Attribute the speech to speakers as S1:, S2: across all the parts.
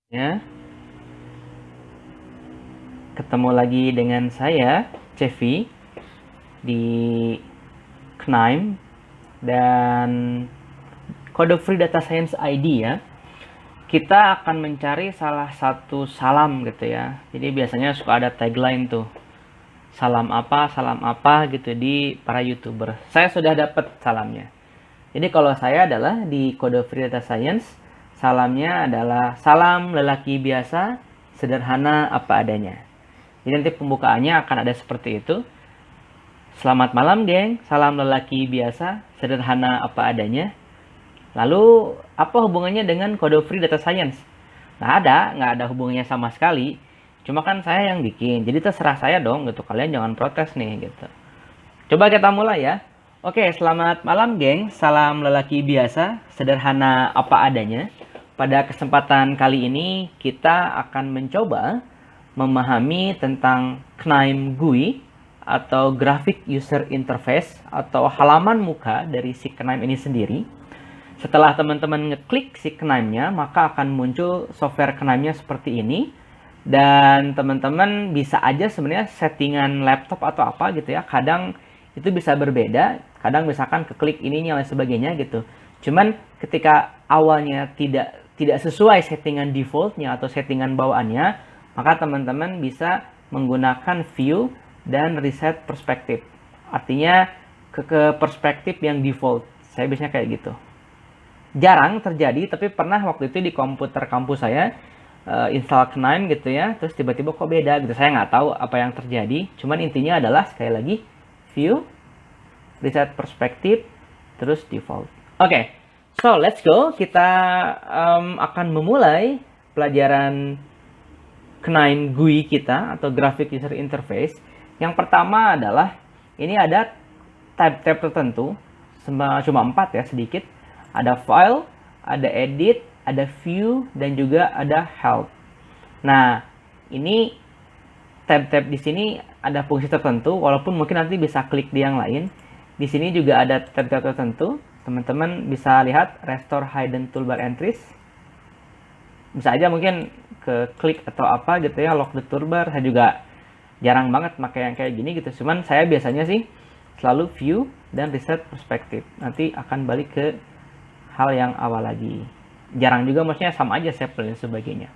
S1: Ya, ketemu lagi dengan saya, Cevi, di KNIME dan kode Free Data Science ID ya. Kita akan mencari salah satu salam gitu ya. Jadi biasanya suka ada tagline tuh. Salam apa gitu di para YouTuber. Saya sudah dapat salamnya. Jadi kalau saya adalah di kode Free Data Science, salamnya adalah salam lelaki biasa, sederhana apa adanya. Jadi nanti pembukaannya akan ada seperti itu. Selamat malam, geng. Salam lelaki biasa, sederhana apa adanya. Lalu, apa hubungannya dengan kode free data science? Nggak ada hubungannya sama sekali. Cuma kan saya yang bikin, jadi terserah saya dong gitu. Kalian jangan protes nih gitu. Coba kita mulai ya. Oke, selamat malam, geng. Salam lelaki biasa, sederhana apa adanya. Pada kesempatan kali ini, kita akan mencoba memahami tentang KNIME GUI atau Graphic User Interface atau halaman muka dari si KNIME ini sendiri. Setelah teman-teman ngeklik si KNIME-nya, maka akan muncul software KNIME-nya seperti ini. Dan teman-teman bisa aja sebenarnya settingan laptop atau apa gitu ya. Kadang itu bisa berbeda, kadang misalkan keklik ininya dan sebagainya gitu. Cuman ketika awalnya tidak sesuai settingan defaultnya atau settingan bawaannya, maka teman-teman bisa menggunakan view dan reset perspektif. Artinya ke perspektif yang default. Saya biasanya kayak gitu. Jarang terjadi, tapi pernah waktu itu di komputer kampus saya install KNIME gitu ya, terus tiba-tiba kok beda gitu. Saya nggak tahu apa yang terjadi. Cuman intinya adalah sekali lagi view, reset perspektif, terus default. Oke, so let's go. Kita akan memulai pelajaran KNIME GUI kita atau Graphic User Interface. Yang pertama adalah ini ada tab-tab tertentu, cuma 4 ya, sedikit. Ada file, ada edit, ada view, dan juga ada help. Nah, ini tab-tab di sini ada fungsi tertentu, walaupun mungkin nanti bisa klik di yang lain. Di sini juga ada tab-tab tertentu. Teman-teman bisa lihat restore hidden toolbar entries. Bisa aja mungkin ke klik atau apa gitu ya, lock the toolbar. Saya juga jarang banget pakai yang kayak gini gitu. Cuman saya biasanya sih selalu view dan reset perspektif. Nanti akan balik ke hal yang awal lagi. Jarang juga, maksudnya sama aja save dan sebagainya.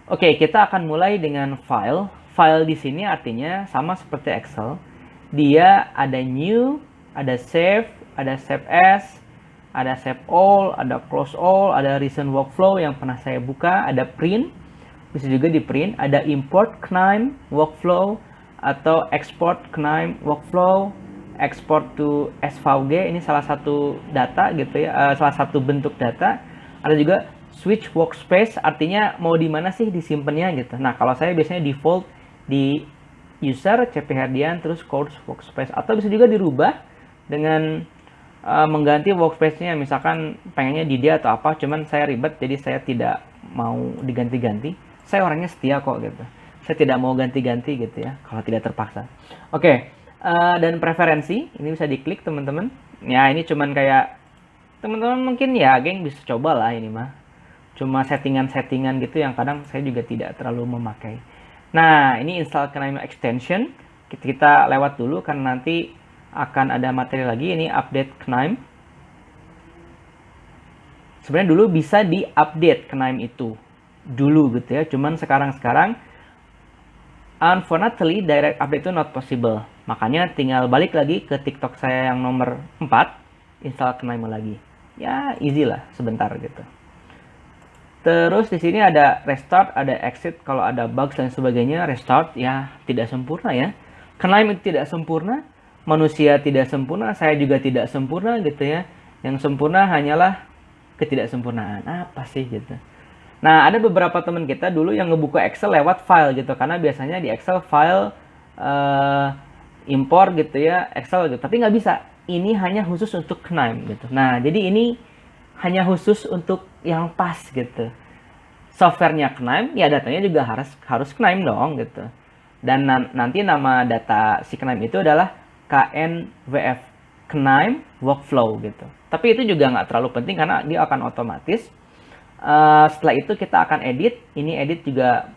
S1: Oke, kita akan mulai dengan file. File di sini artinya sama seperti Excel. Dia ada new, ada save as, ada save all, ada close all, ada recent workflow yang pernah saya buka, ada print, bisa juga di print, ada import KNIME workflow atau export KNIME workflow, export to SVG, ini salah satu data gitu ya, salah satu bentuk data. Ada juga switch workspace, artinya mau di mana sih disimpannya gitu. Nah, kalau saya biasanya default di user CP Herdian terus course workspace, atau bisa juga dirubah dengan mengganti workspace-nya, misalkan pengennya di dia atau apa, cuman saya ribet jadi saya tidak mau diganti-ganti. Saya orangnya setia kok gitu. Saya tidak mau ganti-ganti gitu ya kalau tidak terpaksa. Oke. Dan preferensi ini bisa diklik teman-teman. Ya, ini cuman kayak teman-teman mungkin ya geng bisa coba lah, ini mah cuma settingan-settingan gitu yang kadang saya juga tidak terlalu memakai. Nah, ini install KNIME extension. Kita lewat dulu karena nanti akan ada materi lagi. Ini update KNIME. Sebenarnya dulu bisa di-update KNIME itu dulu gitu ya. Cuman sekarang unfortunately direct update itu not possible. Makanya tinggal balik lagi ke TikTok saya yang nomor 4, install KNIME lagi. Ya, easy lah, sebentar gitu. Terus di sini ada restart, ada exit kalau ada bugs dan sebagainya. Restart ya tidak sempurna ya. KNIME itu tidak sempurna, manusia tidak sempurna, saya juga tidak sempurna gitu ya. Yang sempurna hanyalah ketidaksempurnaan. Apa sih gitu. Nah, ada beberapa teman kita dulu yang ngebuka Excel lewat file gitu, karena biasanya di Excel file import gitu ya, Excel gitu. Tapi nggak bisa. Ini hanya khusus untuk KNIME gitu. Nah, jadi ini hanya khusus untuk yang pas gitu. Softwarenya KNIME, ya datanya juga harus KNIME dong gitu. Dan nanti nama data si KNIME itu adalah KNWF, KNIME Workflow gitu. Tapi itu juga nggak terlalu penting karena dia akan otomatis Setelah itu kita akan edit. Ini edit juga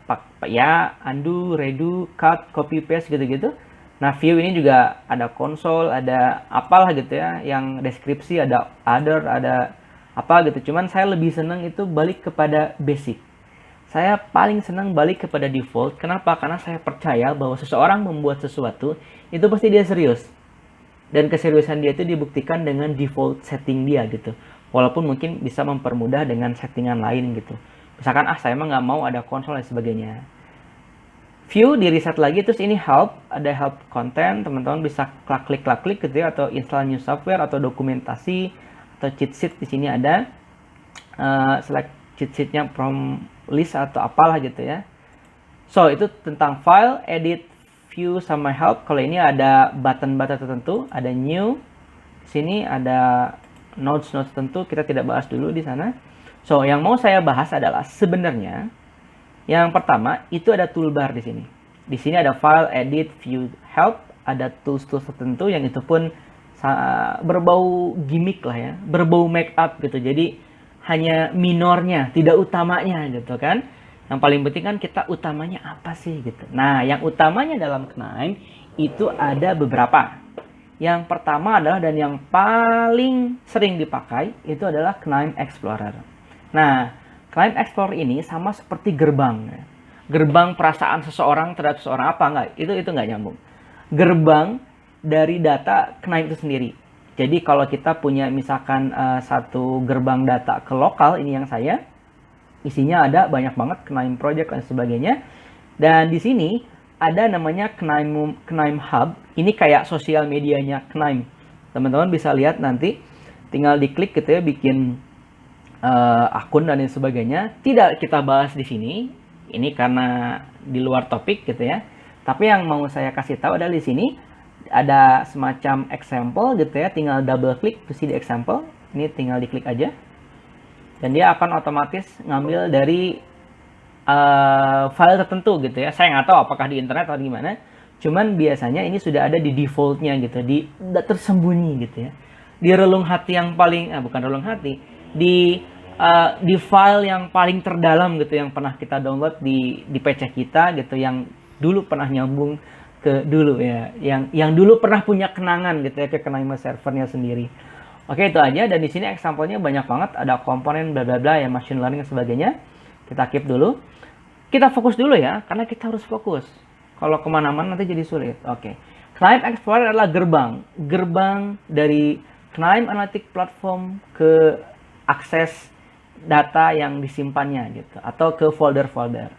S1: ya undo, redo, cut, copy paste gitu-gitu. Nah, view ini juga ada konsol, ada apalah gitu ya, yang deskripsi, ada other, ada apa gitu. Cuman saya lebih seneng itu balik kepada basic. Saya paling senang balik kepada default. Kenapa? Karena saya percaya bahwa seseorang membuat sesuatu itu pasti dia serius. Dan keseriusan dia itu dibuktikan dengan default setting dia gitu. Walaupun mungkin bisa mempermudah dengan settingan lain gitu. Misalkan saya emang nggak mau ada konsol dan sebagainya. View di reset lagi, terus ini help, ada help content, teman-teman bisa klik gitu ya, atau install new software atau dokumentasi atau cheat sheet. Di sini ada select cheat sheetnya from list atau apalah gitu ya. So itu tentang file, edit, view sama help. Kalau ini ada button-button tertentu, ada new, sini ada notes tertentu, kita tidak bahas dulu di sana. So yang mau saya bahas adalah sebenarnya yang pertama itu ada toolbar di sini. Di sini ada file, edit, view, help, ada tools-tools tertentu yang itu pun berbau gimmick lah ya, berbau make up gitu. Jadi hanya minornya, tidak utamanya gitu kan. Yang paling penting kan kita utamanya apa sih gitu. Nah, yang utamanya dalam Knime itu ada beberapa. Yang pertama adalah dan yang paling sering dipakai itu adalah Knime Explorer. Nah, Knime Explorer ini sama seperti gerbang. Gerbang perasaan seseorang terhadap seseorang apa enggak? Itu nggak nyambung. Gerbang dari data Knime itu sendiri. Jadi kalau kita punya misalkan satu gerbang data ke lokal, ini yang saya, isinya ada banyak banget Knime project dan sebagainya. Dan di sini ada namanya Knime Hub. Ini kayak sosial medianya Knime. Teman-teman bisa lihat nanti, tinggal diklik gitu ya, bikin akun dan lain sebagainya. Tidak kita bahas di sini. Ini karena di luar topik gitu ya. Tapi yang mau saya kasih tahu adalah di sini ada semacam example gitu ya. Tinggal double klik to see the example. Ini tinggal diklik aja. Dan dia akan otomatis ngambil dari file tertentu gitu ya. Saya nggak tahu apakah di internet atau gimana. Cuman biasanya ini sudah ada di defaultnya gitu. Udah tersembunyi gitu ya. Di relung hati yang paling, bukan relung hati. Di file yang paling terdalam gitu yang pernah kita download di PC kita gitu, yang dulu pernah nyambung ke dulu ya, yang dulu pernah punya kenangan gitu ya ke Knime servernya sendiri. Oke, itu aja. Dan di sini example-nya banyak banget, ada komponen bla bla bla ya, machine learning dan sebagainya. Kita keep dulu. Kita fokus dulu ya, karena kita harus fokus. Kalau kemana-mana nanti jadi sulit. Oke. Knime Explorer adalah gerbang dari Knime Analytics Platform ke akses data yang disimpannya gitu, atau ke folder-folder.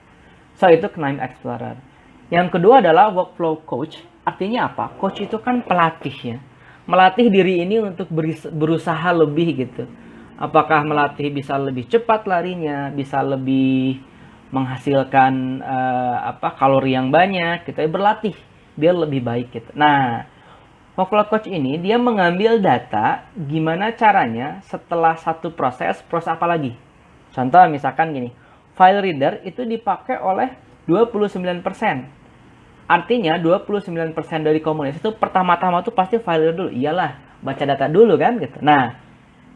S1: So itu Knime Explorer. Yang kedua adalah Workflow Coach. Artinya apa? Coach itu kan pelatih ya. Melatih diri ini untuk berusaha lebih gitu. Apakah melatih bisa lebih cepat larinya, bisa lebih menghasilkan kalori yang banyak, kita berlatih biar lebih baik gitu. Nah, Workflow Coach ini dia mengambil data gimana caranya setelah satu proses apa lagi. Contoh misalkan gini, file reader itu dipakai oleh 29%. Artinya 29% dari komunitas itu pertama-tama tuh pasti file reader dulu. Iyalah, baca data dulu kan gitu. Nah,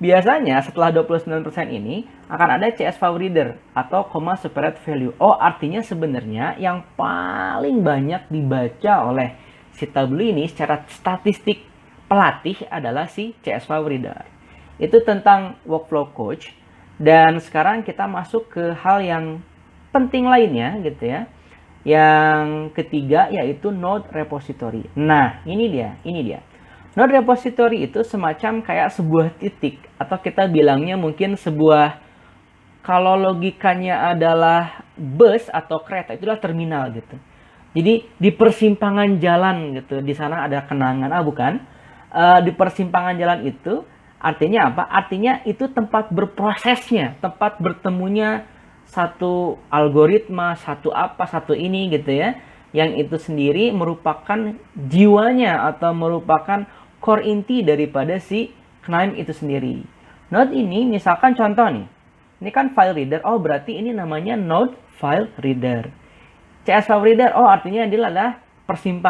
S1: biasanya setelah 29% ini akan ada CSV reader atau comma separate value. Oh, artinya sebenarnya yang paling banyak dibaca oleh si tabel ini secara statistik pelatih adalah si CSV reader. Itu tentang Workflow Coach. Dan sekarang kita masuk ke hal yang penting lainnya gitu ya. Yang ketiga yaitu Node Repository. Nah, ini dia. Node Repository itu semacam kayak sebuah titik, atau kita bilangnya mungkin sebuah, kalau logikanya adalah bus atau kereta, itulah terminal gitu. Jadi di persimpangan jalan gitu, di sana ada kenangan, bukan. Di persimpangan jalan itu artinya apa? Artinya itu tempat berprosesnya, tempat bertemunya satu algoritma, satu ini gitu ya. Yang itu sendiri merupakan jiwanya atau merupakan core inti daripada si Knime itu sendiri. Node ini misalkan contoh nih. Ini kan file reader. Oh, berarti ini namanya node file reader. CSV reader, oh artinya dia adalah persimpangan